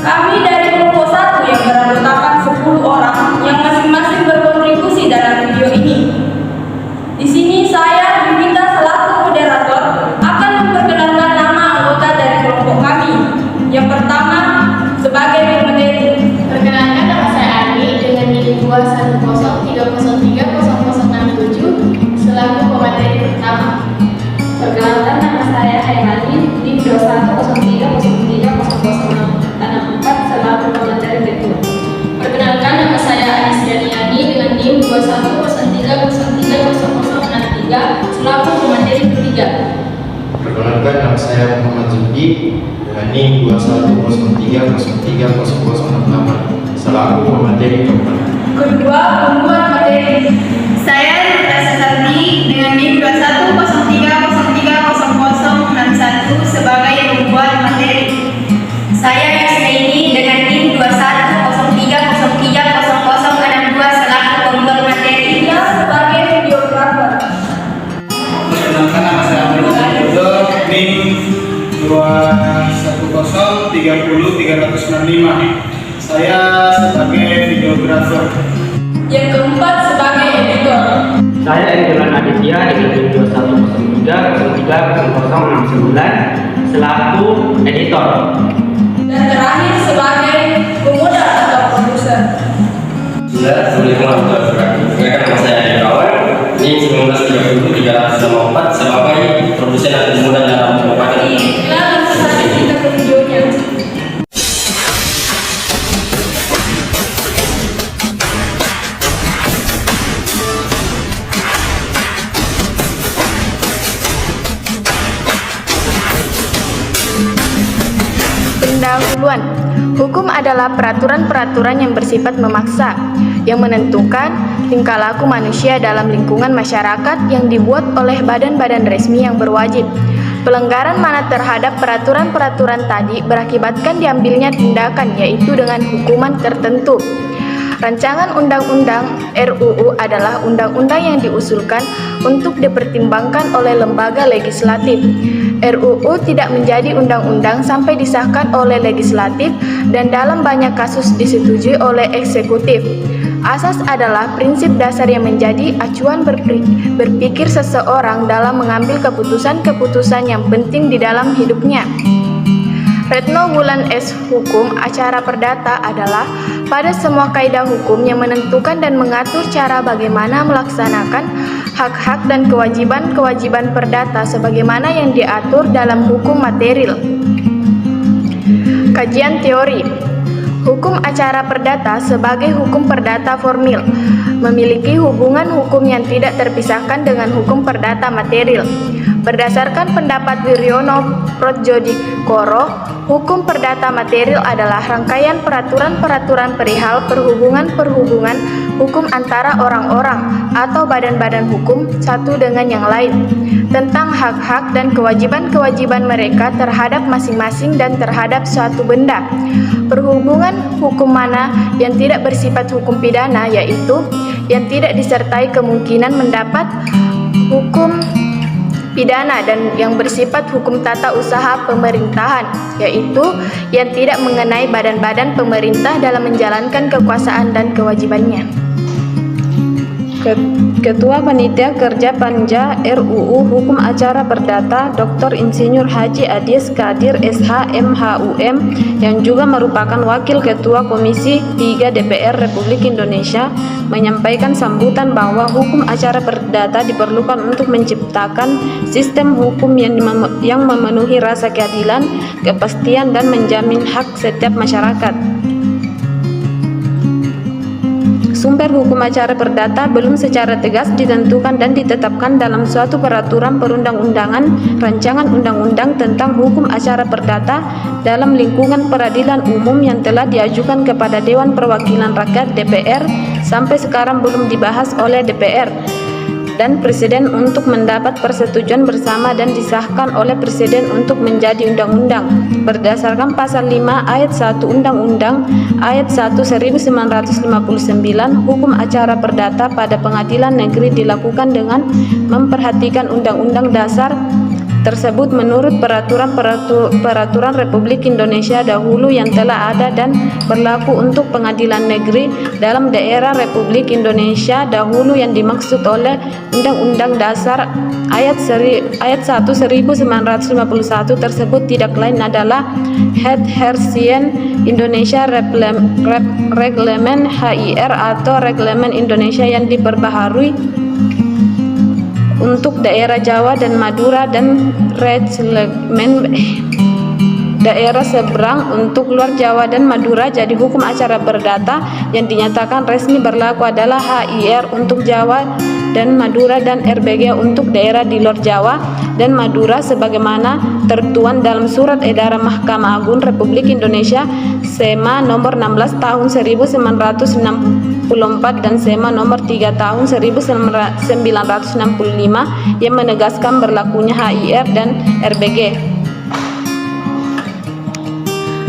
Kami dari kelompok 1 yang beranggotakan 10 orang yang masing-masing berkontribusi dalam video ini. Di sini saya diminta selaku moderator akan memperkenalkan nama anggota dari kelompok kami. Yang pertama sebagai pemateri. Perkenalkan, nama saya Ani dengan NIM 21030030067 selaku pemateri pertama. Perkenalkan, nama saya Hairani NIM 21030030064 selaku pemateri kedua. Perkenalkan, nama saya Anisya Niani dengan NIM 21030030063 selaku pemateri ketiga. Perkenalkan, nama saya Muhammad Zulki dengan NIM 21030303068 selaku pemateri keempat. Kedua, pembuat materi. Saya Nurta Sasardi dengan NIM 21030306061 sebagai pembuat materi. Saya Yusnaini dengan NIM 21030306062 selaku pembuat materi. Ia sebagai videografer. Perkenalkan, nama saya Abdul NIM 210300365. Saya sebagai videografer. Yang keempat sebagai editor. Saya Erdogan Aditya dengan NIM 210303069 selaku editor. Dan terakhir sebagai pemodal atau produser. Assalamualaikum warahmatullahi wabarakatuh. Perkenalkan, nama saya Kawan NIM 1930364 sebagai produsen dan pemodal dalam kabupaten. Nah, langsung saja kita ke videonya. Pendahuluan. Hukum adalah peraturan-peraturan yang bersifat memaksa, yang menentukan tingkah laku manusia dalam lingkungan masyarakat yang dibuat oleh badan-badan resmi yang berwajib. Pelanggaran mana terhadap peraturan-peraturan tadi berakibatkan diambilnya tindakan, yaitu dengan hukuman tertentu. Rancangan undang-undang RUU adalah undang-undang yang diusulkan untuk dipertimbangkan oleh lembaga legislatif. RUU tidak menjadi undang-undang sampai disahkan oleh legislatif dan dalam banyak kasus disetujui oleh eksekutif. Asas adalah prinsip dasar yang menjadi acuan berpikir seseorang dalam mengambil keputusan-keputusan yang penting di dalam hidupnya. Retno Wulan S. Hukum acara perdata adalah pada semua kaidah hukum yang menentukan dan mengatur cara bagaimana melaksanakan hak-hak dan kewajiban-kewajiban perdata sebagaimana yang diatur dalam hukum material. Kajian teori. Hukum acara perdata sebagai hukum perdata formil memiliki hubungan hukum yang tidak terpisahkan dengan hukum perdata material. Berdasarkan pendapat Wiryono Prodjodikoro, hukum perdata material adalah rangkaian peraturan-peraturan perihal perhubungan-perhubungan hukum antara orang-orang atau badan-badan hukum satu dengan yang lain, tentang hak-hak dan kewajiban-kewajiban mereka terhadap masing-masing dan terhadap suatu benda. Perhubungan hukum mana yang tidak bersifat hukum pidana, yaitu yang tidak disertai kemungkinan mendapat hukum pidana, dan yang bersifat hukum tata usaha pemerintahan, yaitu yang tidak mengenai badan-badan pemerintah dalam menjalankan kekuasaan dan kewajibannya. Ketua Panitia Kerja Panja RUU Hukum Acara Perdata Dr. Insinyur Haji Adis Kadir SH MHUM yang juga merupakan Wakil Ketua Komisi 3 DPR Republik Indonesia menyampaikan sambutan bahwa hukum acara perdata diperlukan untuk menciptakan sistem hukum yang memenuhi rasa keadilan, kepastian, dan menjamin hak setiap masyarakat. Sumber hukum acara perdata belum secara tegas ditentukan dan ditetapkan dalam suatu peraturan perundang-undangan, rancangan undang-undang tentang hukum acara perdata dalam lingkungan peradilan umum yang telah diajukan kepada Dewan Perwakilan Rakyat DPR sampai sekarang belum dibahas oleh DPR dan Presiden untuk mendapat persetujuan bersama dan disahkan oleh Presiden untuk menjadi undang-undang. Berdasarkan pasal 5 ayat 1 Undang-Undang ayat 1 1959, hukum acara perdata pada pengadilan negeri dilakukan dengan memperhatikan Undang-Undang Dasar tersebut menurut peraturan Republik Indonesia dahulu yang telah ada dan berlaku untuk pengadilan negeri dalam daerah Republik Indonesia dahulu yang dimaksud oleh Undang-Undang Dasar ayat 1 1951 tersebut tidak lain adalah Hersian Indonesia Reglemen HIR atau Reglemen Indonesia yang diperbaharui untuk daerah Jawa dan Madura dan Reglemen daerah seberang untuk luar Jawa dan Madura. Jadi hukum acara perdata yang dinyatakan resmi berlaku adalah HIR untuk Jawa dan Madura dan RBG untuk daerah di luar Jawa dan Madura sebagaimana tertuang dalam Surat Edaran Mahkamah Agung Republik Indonesia SEMA nomor 16 tahun 1964 dan SEMA nomor 3 tahun 1965 yang menegaskan berlakunya HIR dan RBG.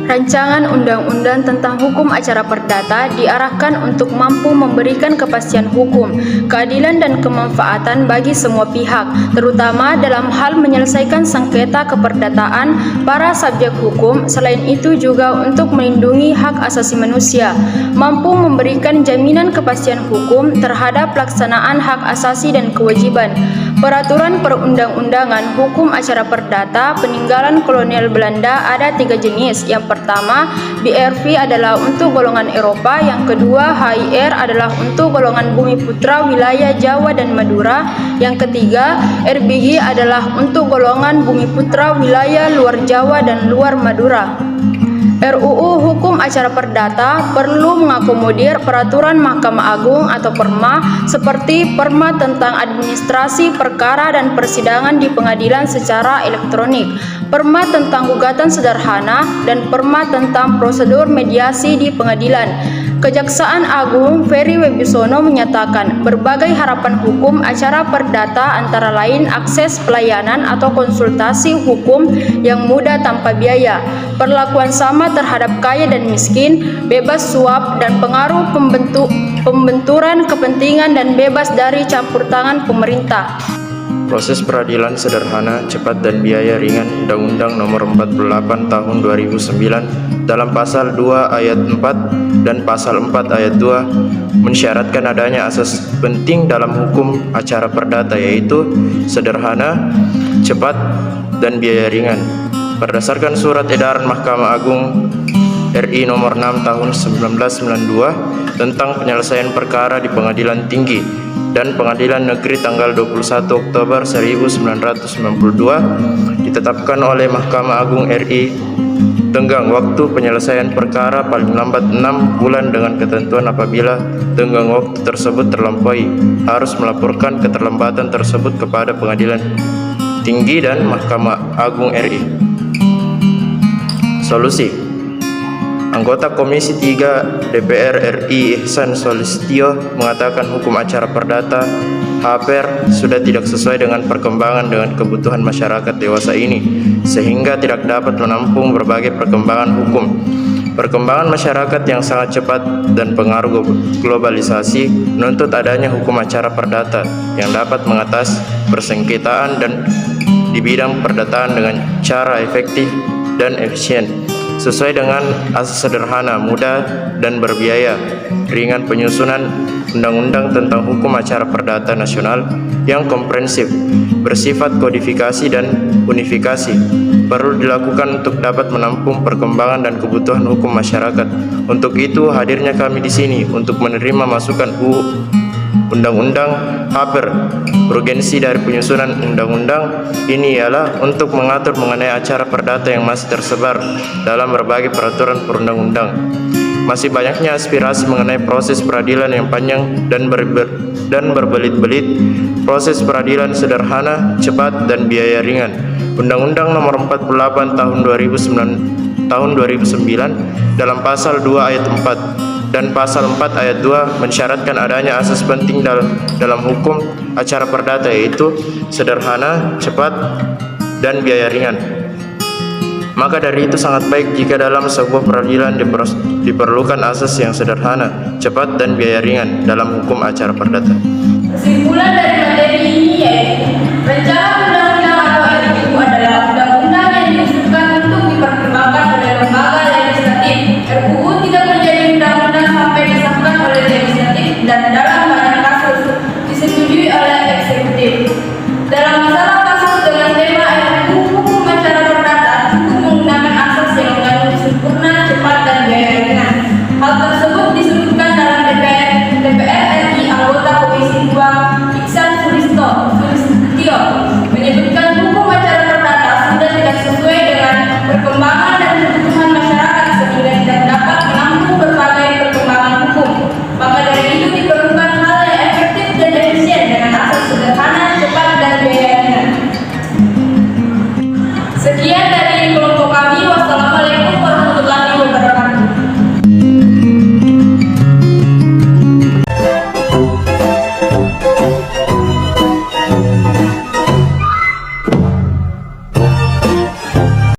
Rancangan undang-undang tentang hukum acara perdata diarahkan untuk mampu memberikan kepastian hukum, keadilan dan kemanfaatan bagi semua pihak, terutama dalam hal menyelesaikan sengketa keperdataan para subjek hukum. Selain itu juga untuk melindungi hak asasi manusia, mampu memberikan jaminan kepastian hukum terhadap pelaksanaan hak asasi dan kewajiban. Peraturan perundang-undangan hukum acara perdata peninggalan kolonial Belanda ada 3 jenis. Yang pertama, BRV adalah untuk golongan Eropa. Yang kedua, HIR adalah untuk golongan Bumi Putra wilayah Jawa dan Madura. Yang ketiga, RBG adalah untuk golongan Bumi Putra wilayah luar Jawa dan luar Madura. RUU Hukum Acara Perdata perlu mengakomodir peraturan Mahkamah Agung atau PERMA seperti PERMA tentang administrasi perkara dan persidangan di pengadilan secara elektronik, PERMA tentang gugatan sederhana, dan PERMA tentang prosedur mediasi di pengadilan. Kejaksaan Agung Ferry Webisono menyatakan berbagai harapan hukum acara perdata antara lain akses pelayanan atau konsultasi hukum yang mudah tanpa biaya, perlakuan sama terhadap kaya dan miskin, bebas suap dan pengaruh pembenturan kepentingan dan bebas dari campur tangan pemerintah. Proses peradilan sederhana, cepat dan biaya ringan Undang-Undang Nomor 48 Tahun 2009 dalam Pasal 2 Ayat 4 dan Pasal 4 Ayat 2 mensyaratkan adanya asas penting dalam hukum acara perdata yaitu sederhana, cepat, dan biaya ringan. Berdasarkan Surat Edaran Mahkamah Agung RI Nomor 6 Tahun 1992 tentang penyelesaian perkara di Pengadilan Tinggi dan Pengadilan Negeri tanggal 21 Oktober 1992 ditetapkan oleh Mahkamah Agung RI tenggang waktu penyelesaian perkara paling lambat 6 bulan dengan ketentuan apabila tenggang waktu tersebut terlampaui harus melaporkan keterlambatan tersebut kepada Pengadilan Tinggi dan Mahkamah Agung RI. Solusi: Anggota Komisi 3 DPR RI Ihsan Solistio mengatakan hukum acara perdata HPR sudah tidak sesuai dengan perkembangan dengan kebutuhan masyarakat dewasa ini, sehingga tidak dapat menampung berbagai perkembangan hukum. Perkembangan masyarakat yang sangat cepat dan pengaruh globalisasi menuntut adanya hukum acara perdata yang dapat mengatasi persengketaan dan di bidang perdataan dengan cara efektif dan efisien, sesuai dengan asas sederhana, mudah, dan berbiaya ringan. Penyusunan undang-undang tentang hukum acara perdata nasional yang komprehensif, bersifat kodifikasi dan unifikasi perlu dilakukan untuk dapat menampung perkembangan dan kebutuhan hukum masyarakat. Untuk itu, hadirnya kami di sini untuk menerima masukan Undang-Undang HPR. Urgensi dari penyusunan undang-undang ini ialah untuk mengatur mengenai acara perdata yang masih tersebar dalam berbagai peraturan perundang-undang. Masih banyaknya aspirasi mengenai proses peradilan yang panjang dan berbelit-belit, proses peradilan sederhana, cepat, dan biaya ringan. Undang-Undang Nomor 48 Tahun 2009 dalam Pasal 2 Ayat 4 dan Pasal 4 Ayat 2 mensyaratkan adanya asas penting dalam hukum acara perdata yaitu sederhana, cepat, dan biaya ringan. Maka dari itu sangat baik jika dalam sebuah peradilan diperlukan asas yang sederhana, cepat, dan biaya ringan dalam hukum acara perdata. Kesimpulan dari materi ini yaitu rancangan